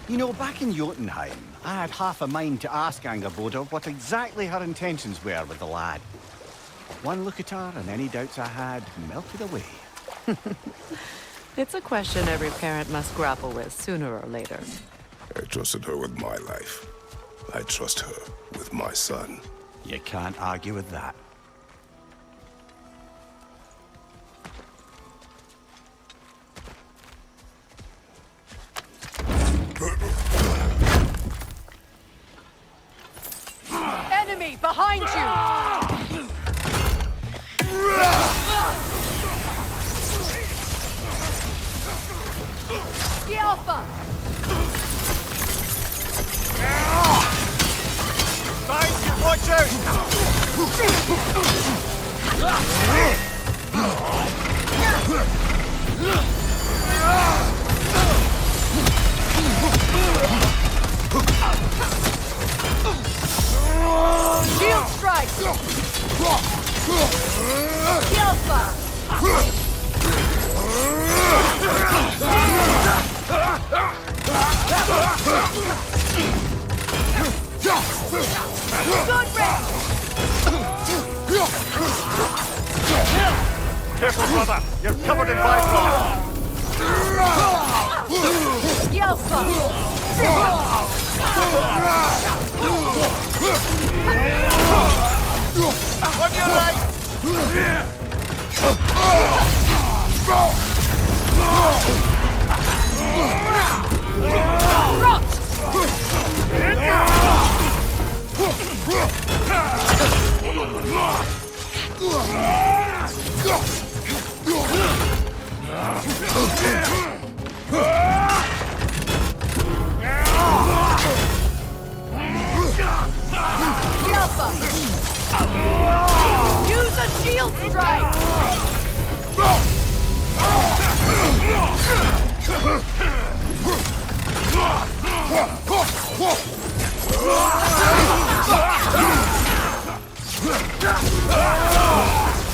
You know, back in Jotunheim, I had half a mind to ask Angerboda what exactly her intentions were with the lad. One look at her, and any doubts I had melted away. It's a question every parent must grapple with sooner or later. I trusted her with my life. I trust her with my son. You can't argue with that. Enemy behind you! The Alpha! Watch Shield strike! The Alpha! Good range! Careful, brother! You're covered in bifrost! The Alpha! On your right! Use a shield strike!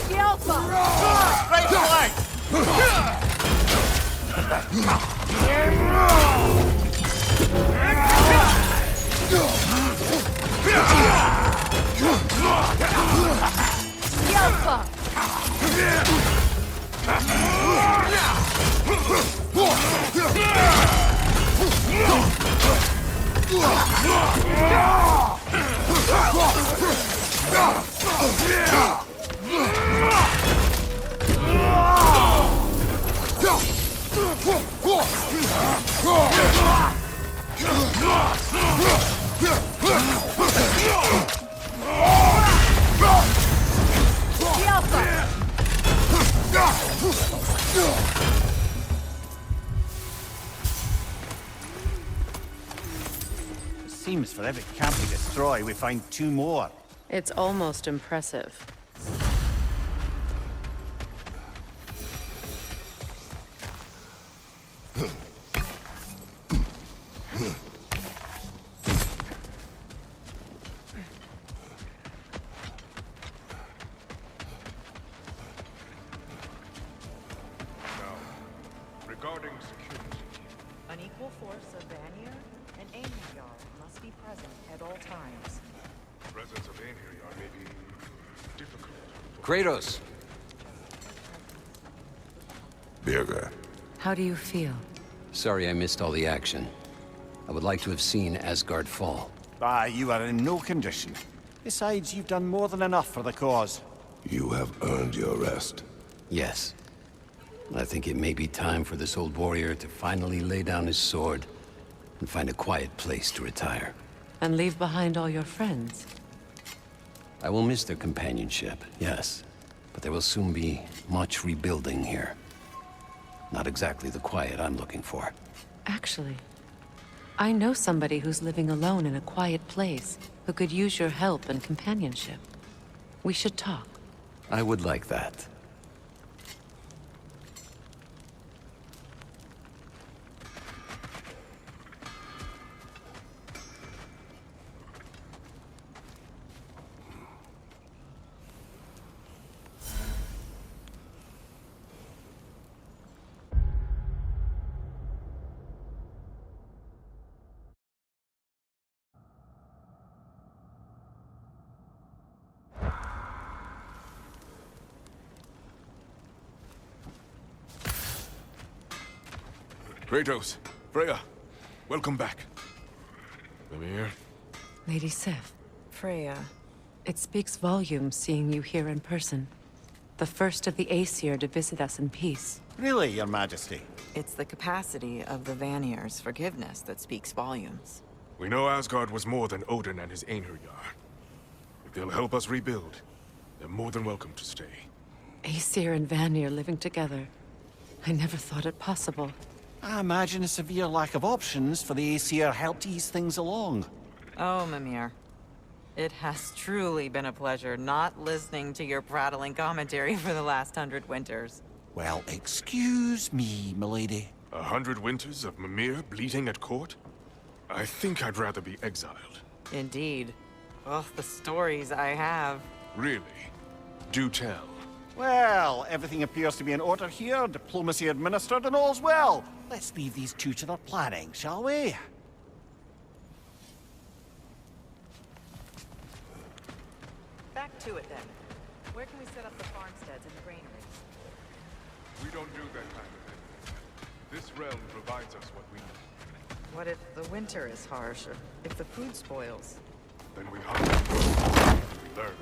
The Alpha! Right flank! The Alpha! The Alpha! Seems for every camp we destroy, we find two more. It's almost impressive. Regarding security, An equal force of Vanir and Einherjar must be present at all times. presence of Einherjar may be difficult. Kratos! Birger, How do you feel? Sorry I missed all the action. I would like to have seen Asgard fall. Ah, you are in no condition. Besides, you've done more than enough for the cause. you have earned your rest. Yes. I think it may be time for this old warrior to finally lay down his sword and find a quiet place to retire. And leave behind all your friends? I will miss their companionship, yes. But there will soon be much rebuilding here. Not exactly the quiet I'm looking for. Actually, I know somebody who's living alone in a quiet place who could use your help and companionship. We should talk. I would like that. Kratos, Freya, welcome back. Mimir, Lady Sif, Freya. it speaks volumes seeing you here in person. The first of the Aesir to visit us in peace. Really, Your Majesty? It's the capacity of the Vanir's forgiveness that speaks volumes. we know Asgard was more than Odin and his Einherjar. If they'll help us rebuild, they're more than welcome to stay. Aesir and Vanir living together. I never thought it possible. I imagine a severe lack of options for the Aesir helped ease things along. Oh, Mimir. It has truly been a pleasure not listening to your prattling commentary for the last 100 winters. Well, excuse me, milady. 100 winters of Mimir bleating at court? I think I'd rather be exiled. Indeed. Oh, the stories I have. Really? Do tell. Well, everything appears to be in order here, diplomacy administered, and all's well. Let's leave these two to their planning, shall we? Back to it then. Where can we set up the farmsteads and the granaries? We don't do that kind of thing. This realm provides us what we need. What if the winter is harsh, or if the food spoils? Then we hunt. We learn.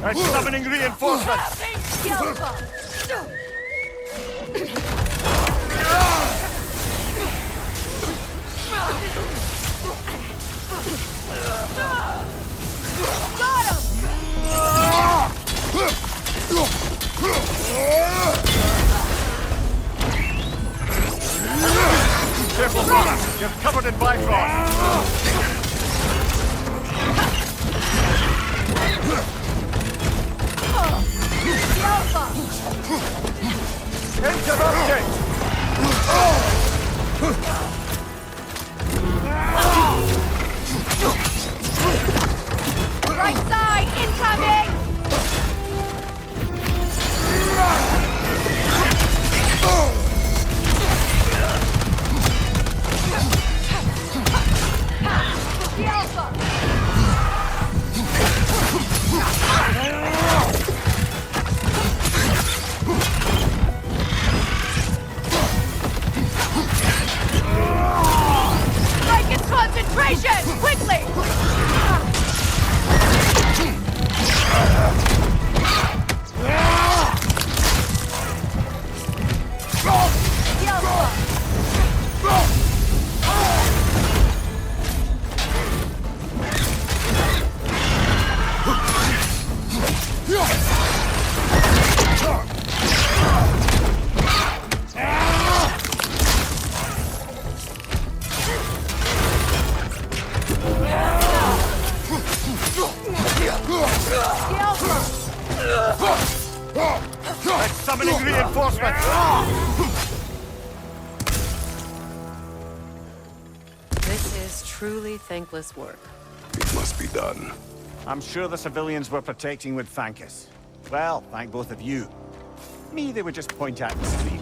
I'm summoning reinforcements! Careful, brother! You're covered in Bifrost! Interrupting! Right side, incoming! The Alpha! Summoning reinforcements! This is truly thankless work. It must be done. I'm sure the civilians we're protecting would thank us. Well, thank both of you. Me, they would just point at the stream.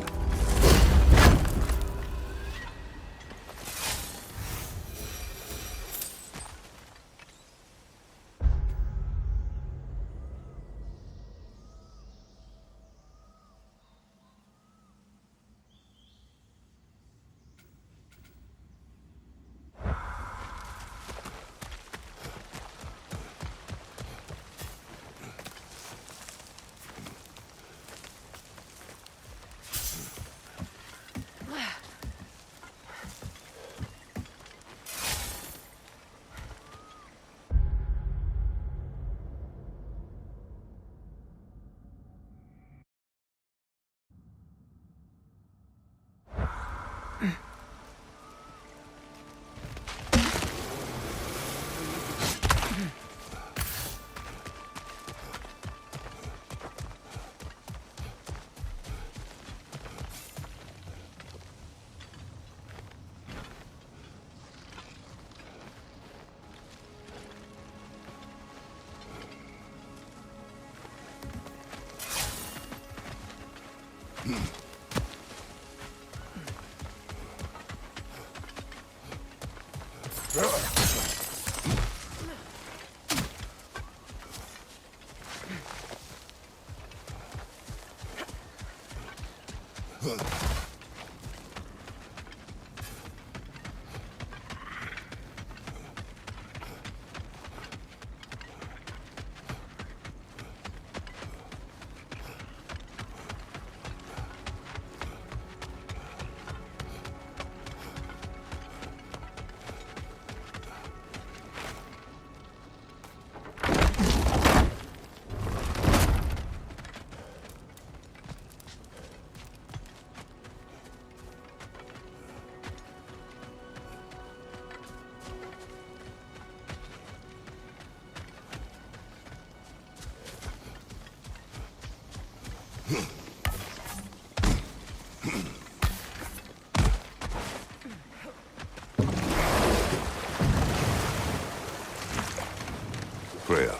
Freya,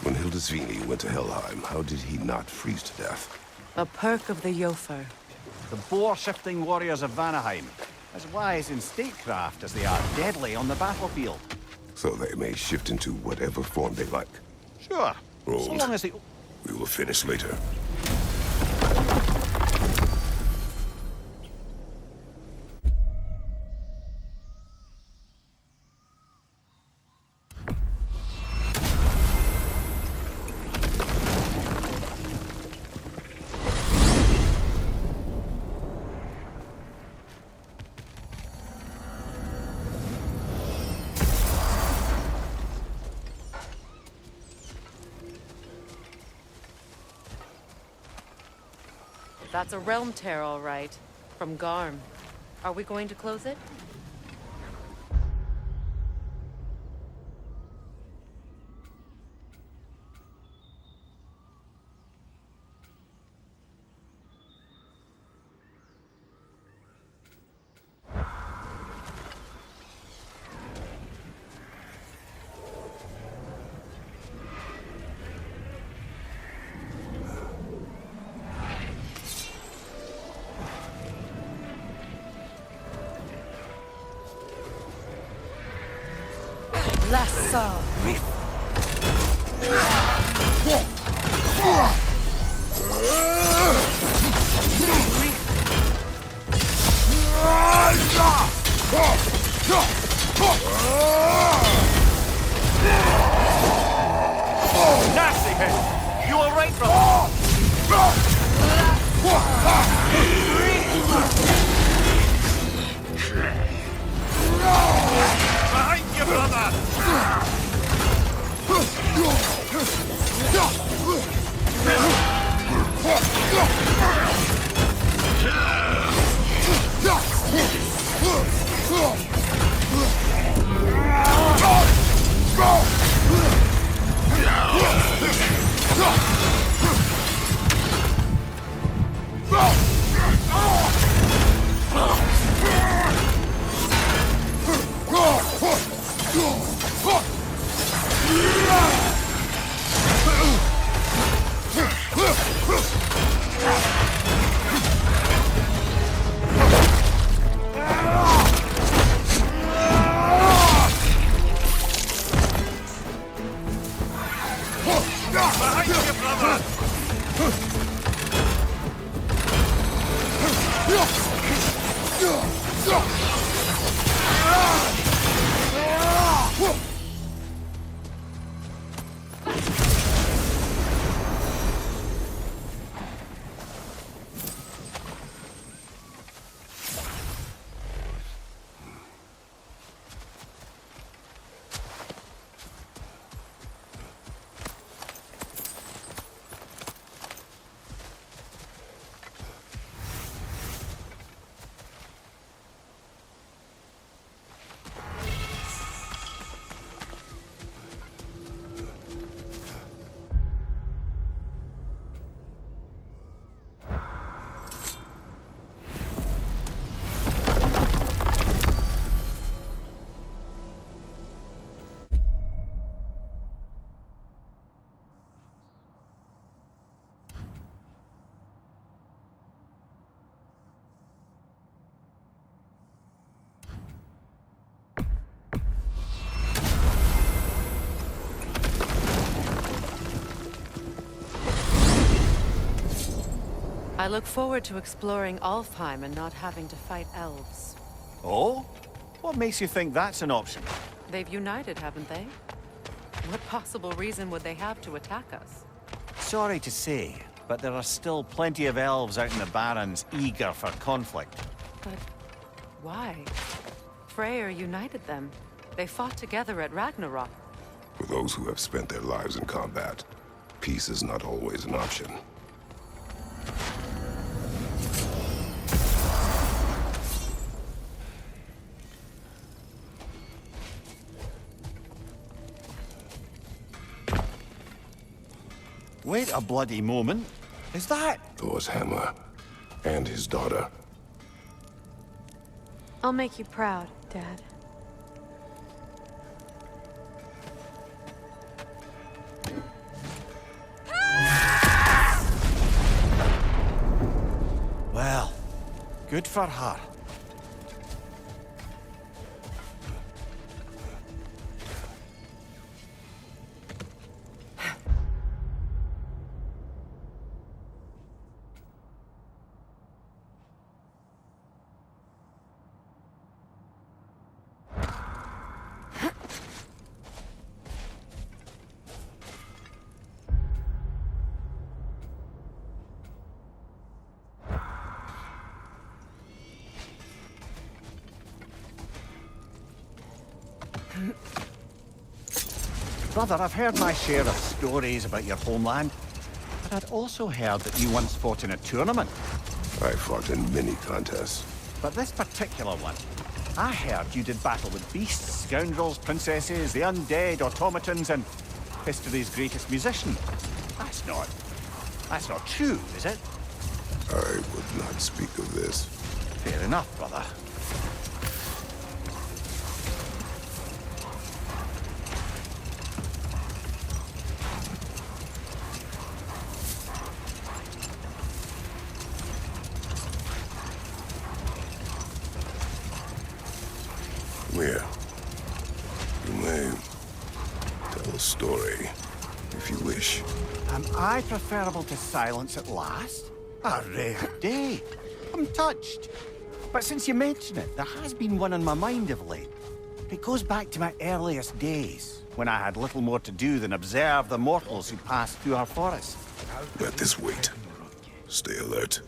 when RIZZvini went to Helheim, how did he not freeze to death? A perk of the Jofer. The boar-shifting warriors of Vanaheim, as wise in statecraft as they are deadly on the battlefield. So they may shift into whatever form they like. Sure, so Rolled. long as they... We will finish later. That's a realm tear, all right. From Garm. Are we going to close it? Lasso. Nasty hit! You all right, brother? Behind you, brother! I look forward to exploring Alfheim and not having to fight elves. Oh? What makes you think that's an option? They've united, haven't they? What possible reason would they have to attack us? Sorry to say, but there are still plenty of elves out in the Barrens eager for conflict. But why? Freyr united them. They fought together at Ragnarok. For those who have spent their lives in combat, peace is not always an option. Wait a bloody moment. Is that? Thor's hammer, and his daughter. I'll make you proud, Dad. Well, good for her. Brother, I've heard my share of stories about your homeland, but I'd also heard that you once fought in a tournament. I fought in many contests. But this particular one, I heard you did battle with beasts, scoundrels, princesses, the undead, automatons, and history's greatest musician. That's not true, is it? I would not speak of this. Fair enough, brother. Here. You may tell a story, if you wish. Am I preferable to silence at last? A rare day. I'm touched. But since you mention it, there has been one on my mind of late. It goes back to my earliest days, when I had little more to do than observe the mortals who passed through our forest. Let this wait. Stay alert.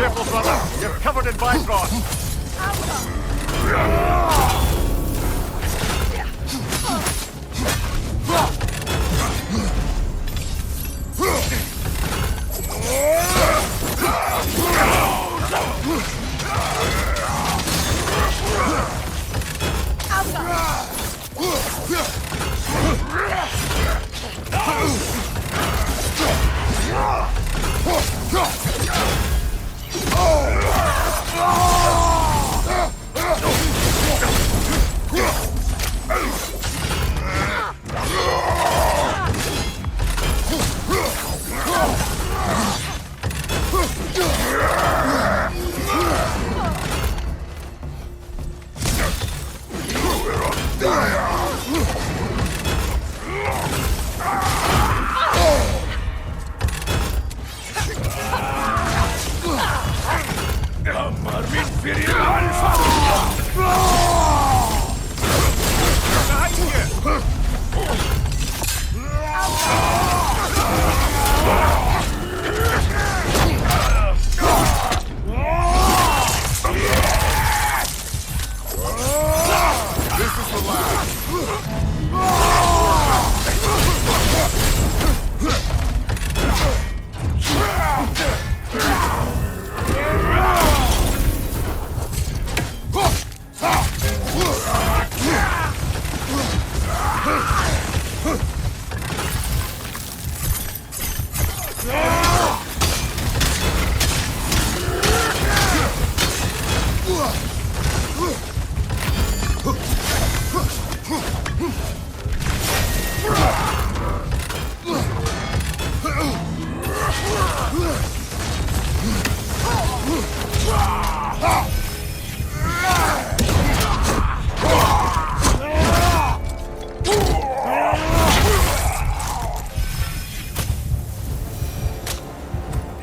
Careful, brother. You're covered in Bifrost.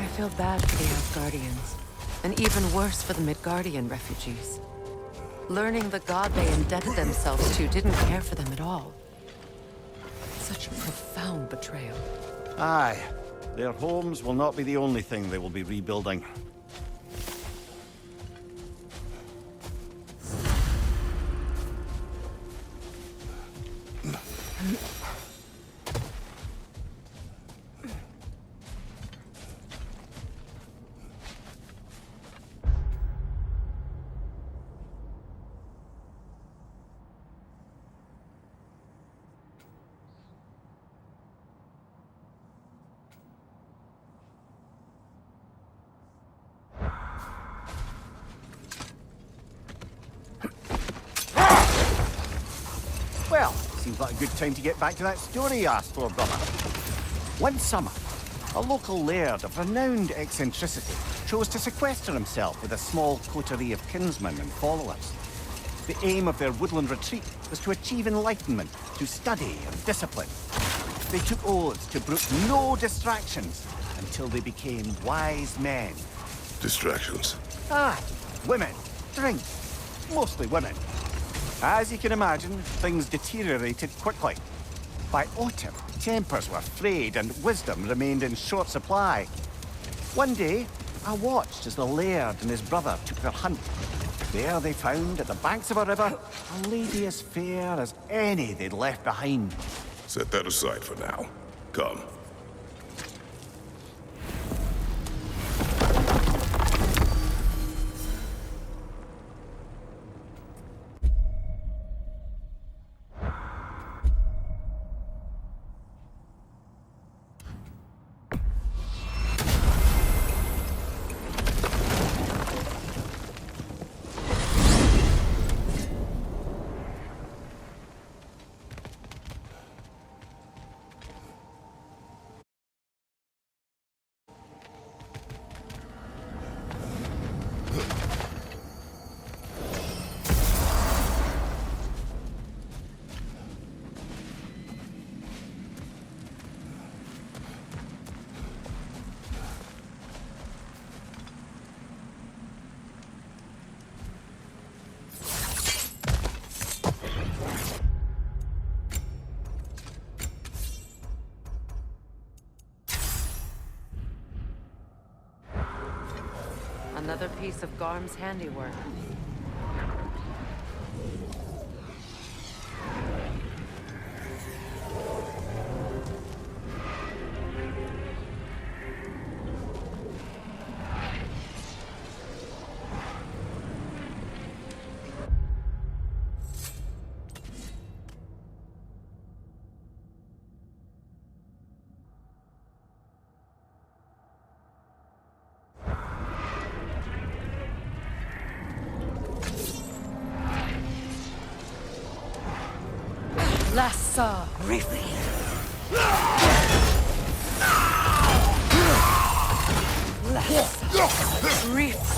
I feel bad for the Asgardians, and even worse for the Midgardian refugees. Learning the god they indebted themselves to didn't care for them at all. Such a profound betrayal. Aye. Their homes will not be the only thing they will be rebuilding. Well, seems like a good time to get back to that story you asked for, brother. One summer, a local laird of renowned eccentricity chose to sequester himself with a small coterie of kinsmen and followers. The aim of their woodland retreat was to achieve enlightenment through study and discipline. They took oaths to brook no distractions until they became wise men. Distractions. Ah, women, drink, mostly women. As you can imagine, things deteriorated quickly. By autumn, tempers were frayed and wisdom remained in short supply. One day, I watched as the laird and his brother took their hunt. There they found, at the banks of a river, a lady as fair as any they'd left behind. Set that aside for now. Come. Another piece of Garm's handiwork. Lassa Riffy. Lassa Riff.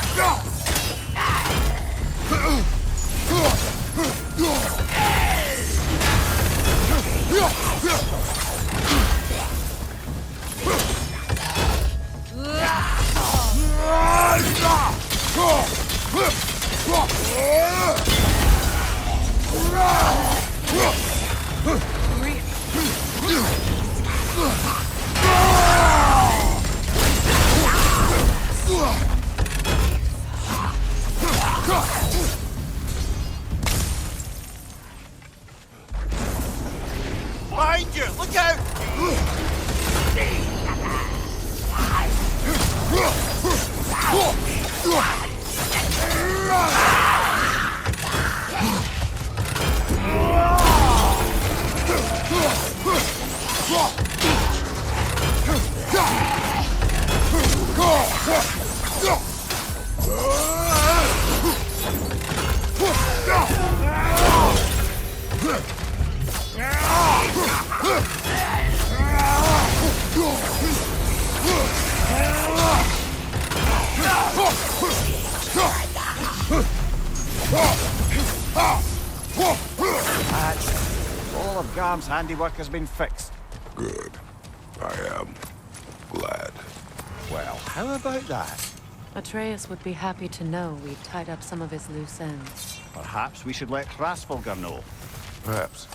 Behind you! Look out! All of Garm's handiwork has been fixed. Good. I am glad. Well, how about that? Atreus would be happy to know we'd tied up some of his loose ends. Perhaps we should let Hrasfalgar know. Perhaps.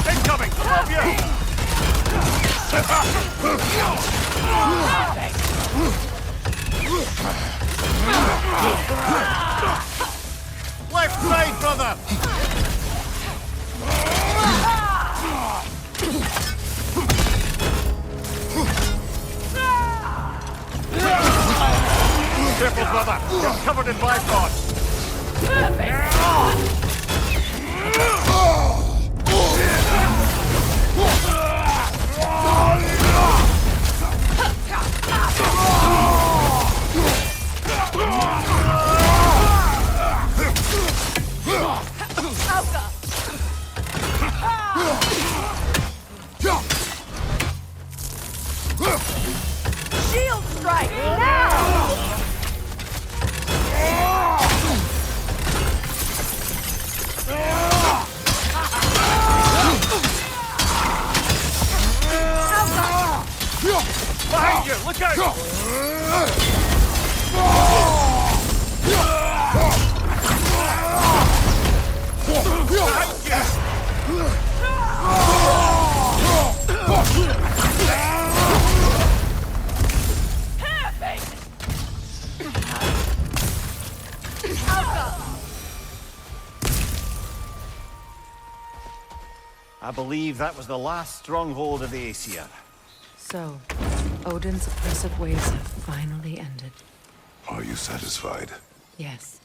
Incoming! Above you! Left side, brother! Careful, brother! You're covered in bypass! Shield strike now! I believe that was the last stronghold of the Aesir. So, Odin's oppressive ways have finally ended. Are you satisfied? Yes.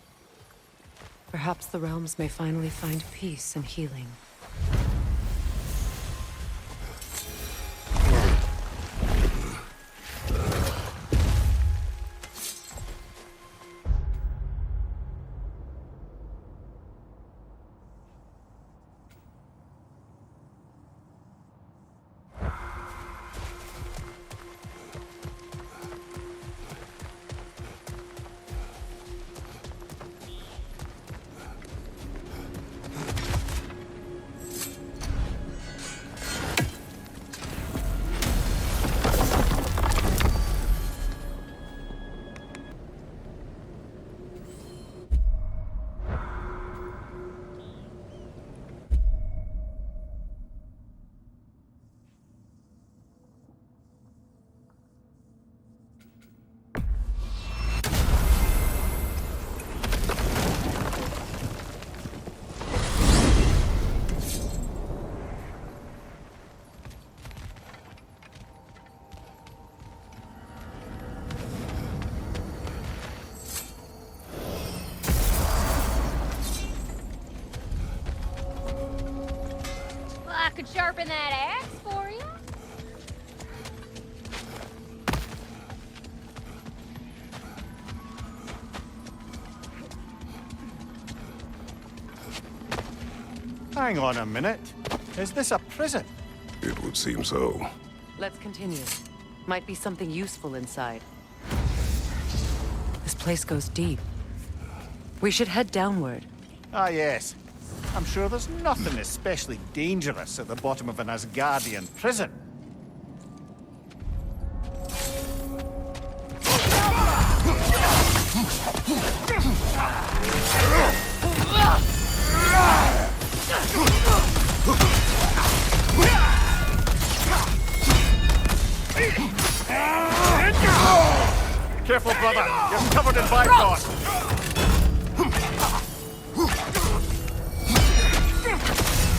Perhaps the realms may finally find peace and healing. I could sharpen that axe for you. Hang on a minute. Is this a prison? It would seem so. Let's continue. Might be something useful inside. This place goes deep. We should head downward. Ah, yes. I'm sure there's nothing especially dangerous at the bottom of an Asgardian prison. Careful, brother. You're covered in bifrost.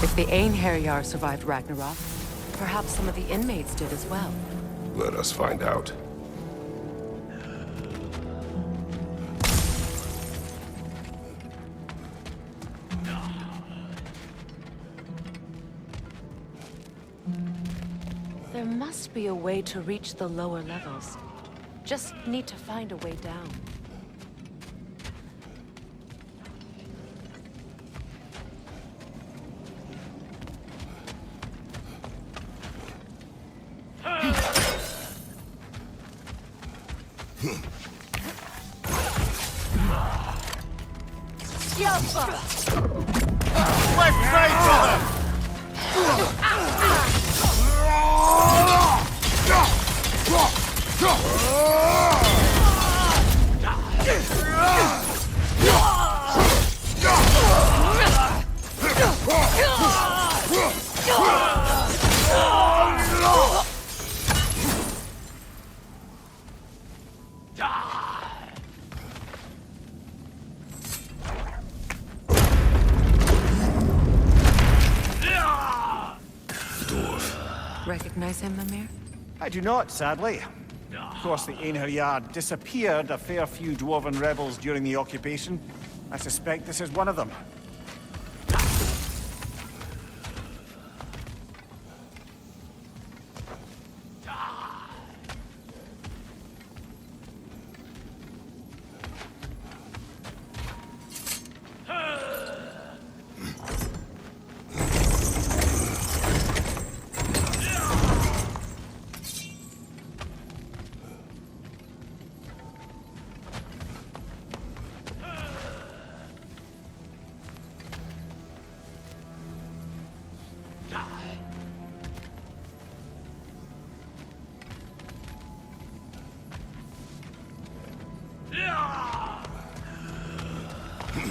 If the Einherjar survived Ragnarok, perhaps some of the inmates did as well. Let us find out. There must be a way to reach the lower levels. Just need to find a way down. Left side, brother! Recognize him, Mimir? I do not, sadly. Of course, the Einherjar disappeared a fair few dwarven rebels during the occupation. I suspect this is one of them. The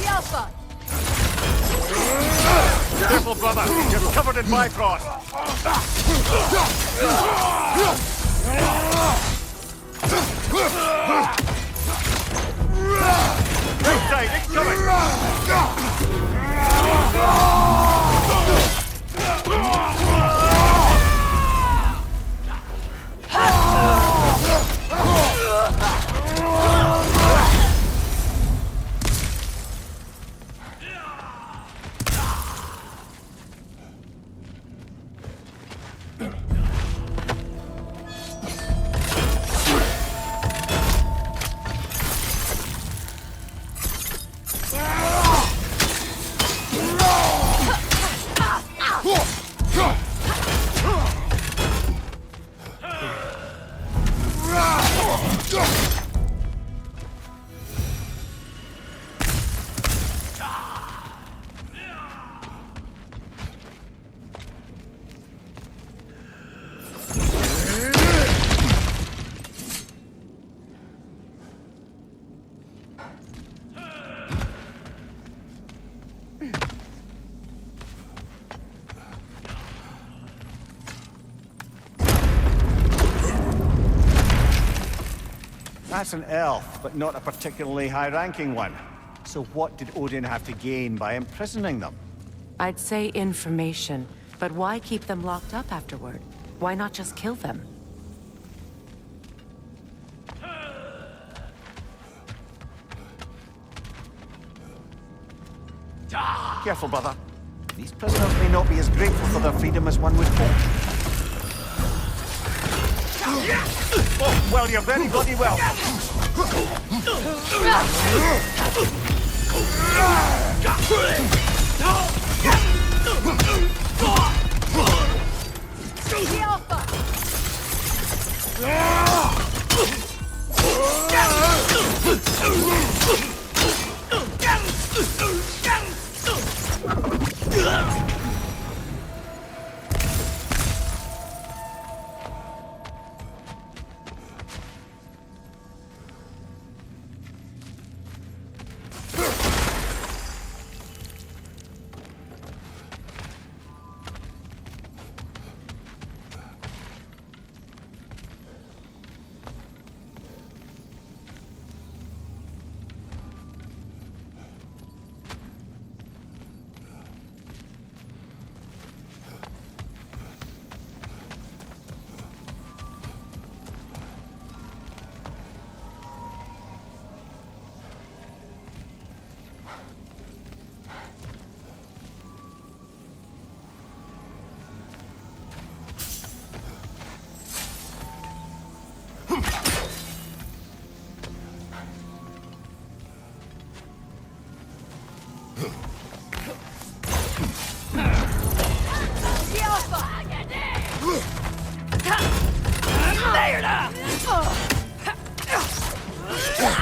Alpha! Careful, brother! You're covered in Bifrost! Right side, incoming! That's an elf, but not a particularly high-ranking one. So what did Odin have to gain by imprisoning them? I'd say information, but why keep them locked up afterward? Why not just kill them? Careful, brother. These prisoners may not be as grateful for their freedom as one would hope. Oh, well, you're very bloody well. The Alpha!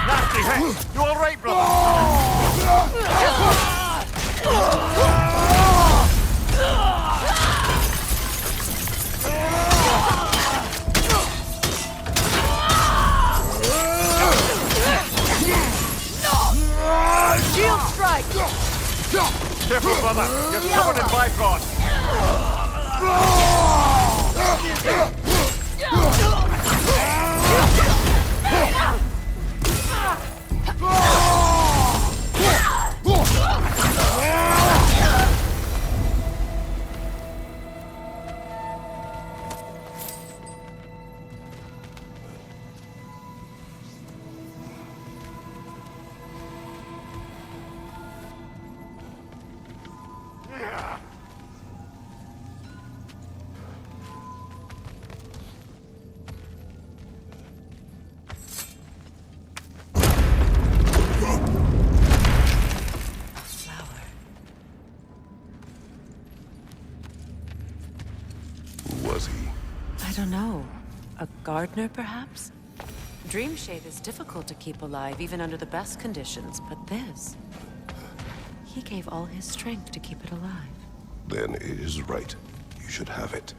Nasty hit! You all right, brother? Shield strike! Careful, brother. You're covered in Bifrost. I don't know. A gardener, perhaps? Dreamshade is difficult to keep alive, even under the best conditions, but this... He gave all his strength to keep it alive. Then it is right. You should have it.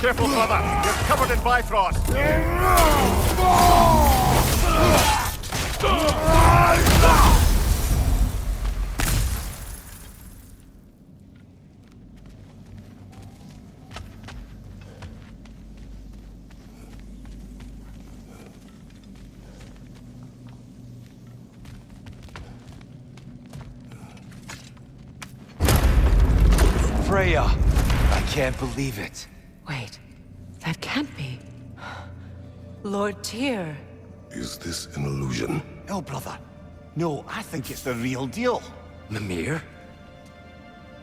Careful, brother. You're covered in Bifrost. Freya! I can't believe it. Wait, that can't be. Lord Tyr. Is this an illusion? No, brother. No, I think it's the real deal. Mimir?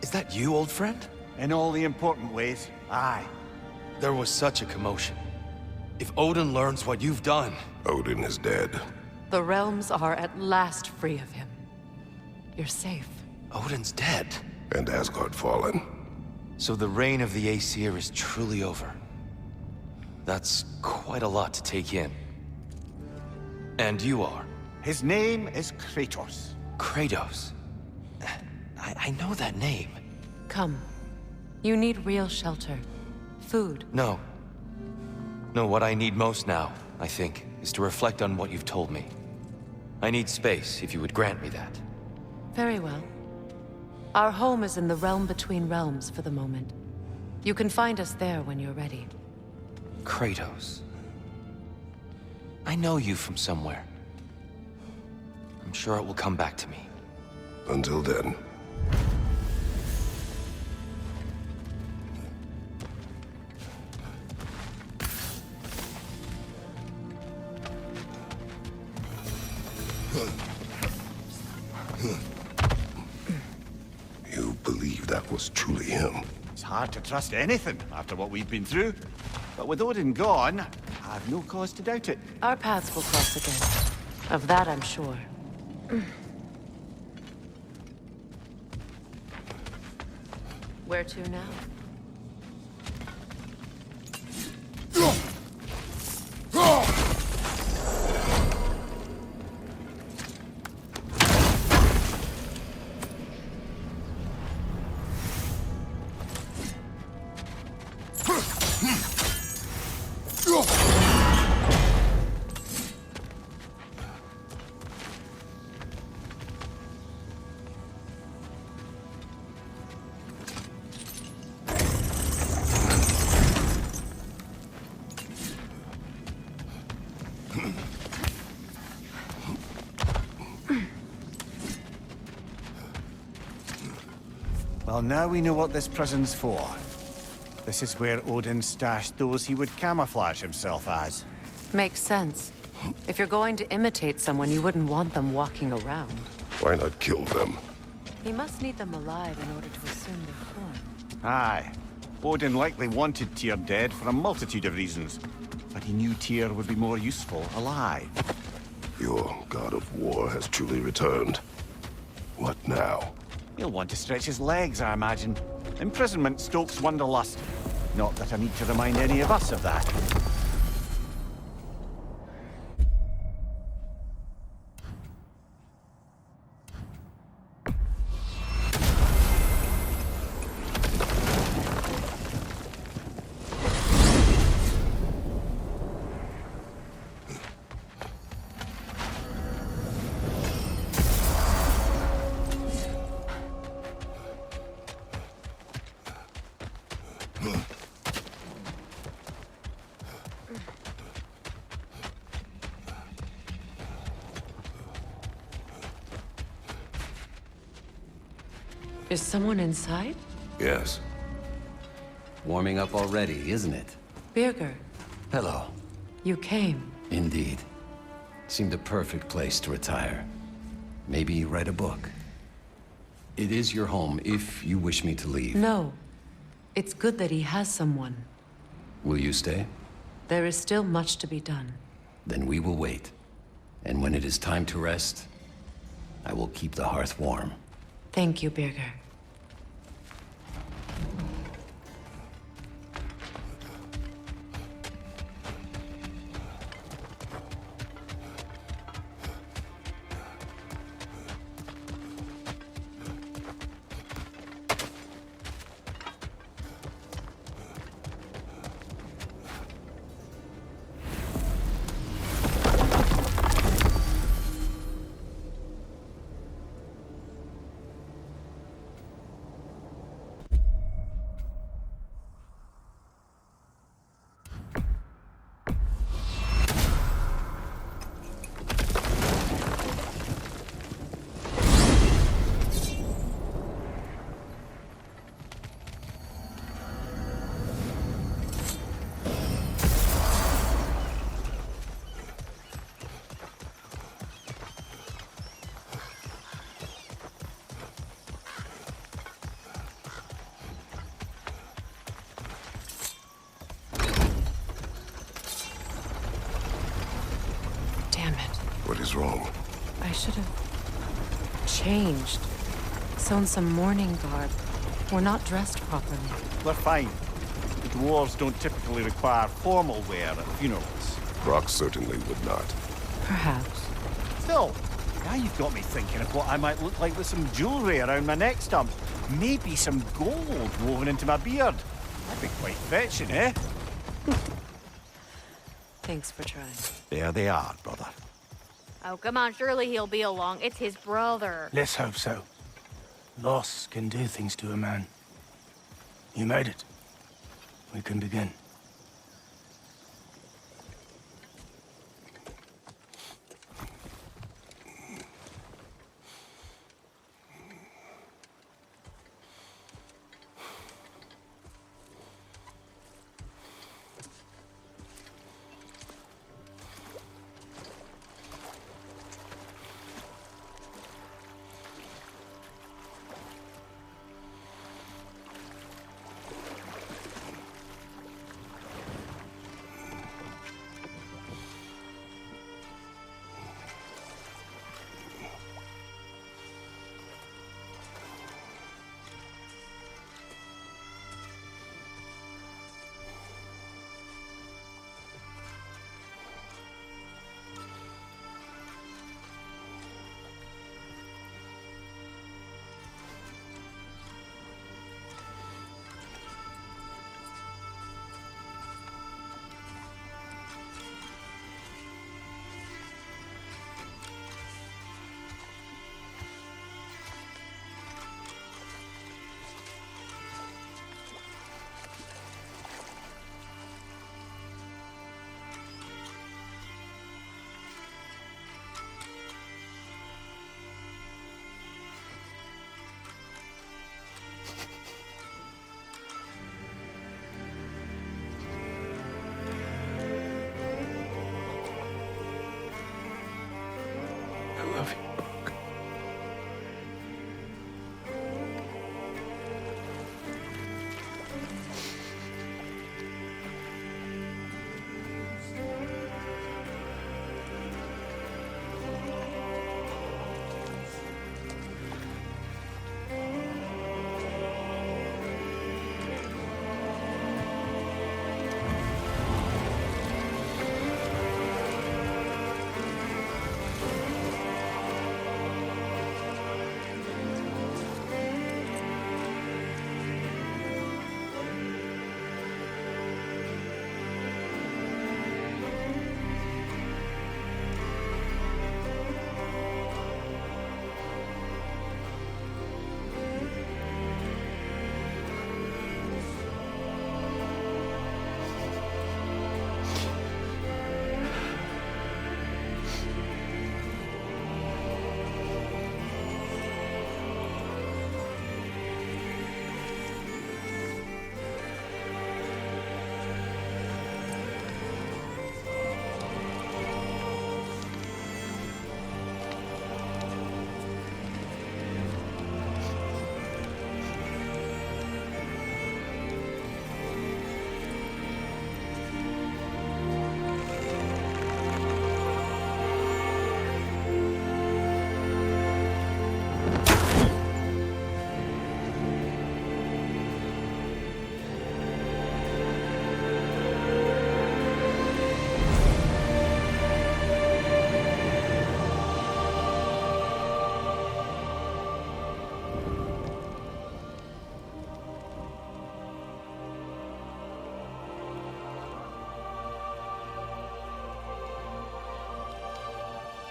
Is that you, old friend? In all the important ways, aye. There was such a commotion. If Odin learns what you've done... Odin is dead. The realms are at last free of him. You're safe. Odin's dead. And Asgard fallen. So the reign of the Aesir is truly over. That's quite a lot to take in. And you are? His name is Kratos. Kratos. I know that name. Come. You need real shelter. Food. No. No, what I need most now I think, is to reflect on what you've told me. I need space, if you would grant me that. Very well. Our home is in the realm between realms for the moment. You can find us there when you're ready. Kratos. I know you from somewhere. I'm sure it will come back to me. Until then. You believe that was truly him? It's hard to trust anything after what we've been through. But with Odin gone, I've no cause to doubt it. Our paths will cross again. Of that, I'm sure. Where to now? Well, now we know what this prison's for. This is where Odin stashed those he would camouflage himself as. Makes sense. If you're going to imitate someone, you wouldn't want them walking around. Why not kill them? He must need them alive in order to assume their form. Aye. Odin likely wanted Tyr dead for a multitude of reasons. But he knew Tyr would be more useful alive. Your god of war has truly returned. What now? He'll want to stretch his legs, I imagine. Imprisonment stokes wanderlust. Not that I need to remind any of us of that. Is someone inside? Yes. Warming up already, isn't it? Birger, Hello. you came. Indeed. Seemed a perfect place to retire. Maybe write a book. It is your home if you wish me to leave. No. It's good that he has someone. Will you stay? There is still much to be done. Then we will wait. And when it is time to rest, I will keep the hearth warm. Thank you, Birger. What is wrong? I should have changed. Sewn some mourning garb. We're not dressed properly. We're fine. The dwarves don't typically require formal wear at funerals. Brock certainly would not. Perhaps. Still, now you've got me thinking of what I might look like with some jewelry around my neck stump. Maybe some gold woven into my beard. That'd be quite fetching, eh? Thanks for trying. There they are, brother. Oh, come on, surely he'll be along. It's his brother. Let's hope so. Loss can do things to a man. You made it. We can begin. I love you, Book.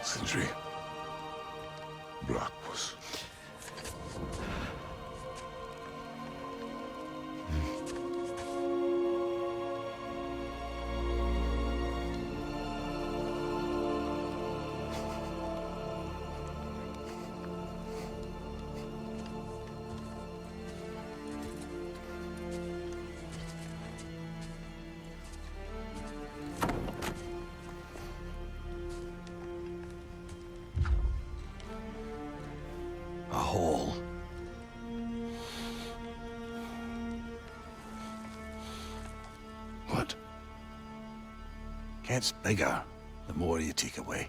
Sindri. Blackpuss. A hole. What? Gets bigger the more you take away.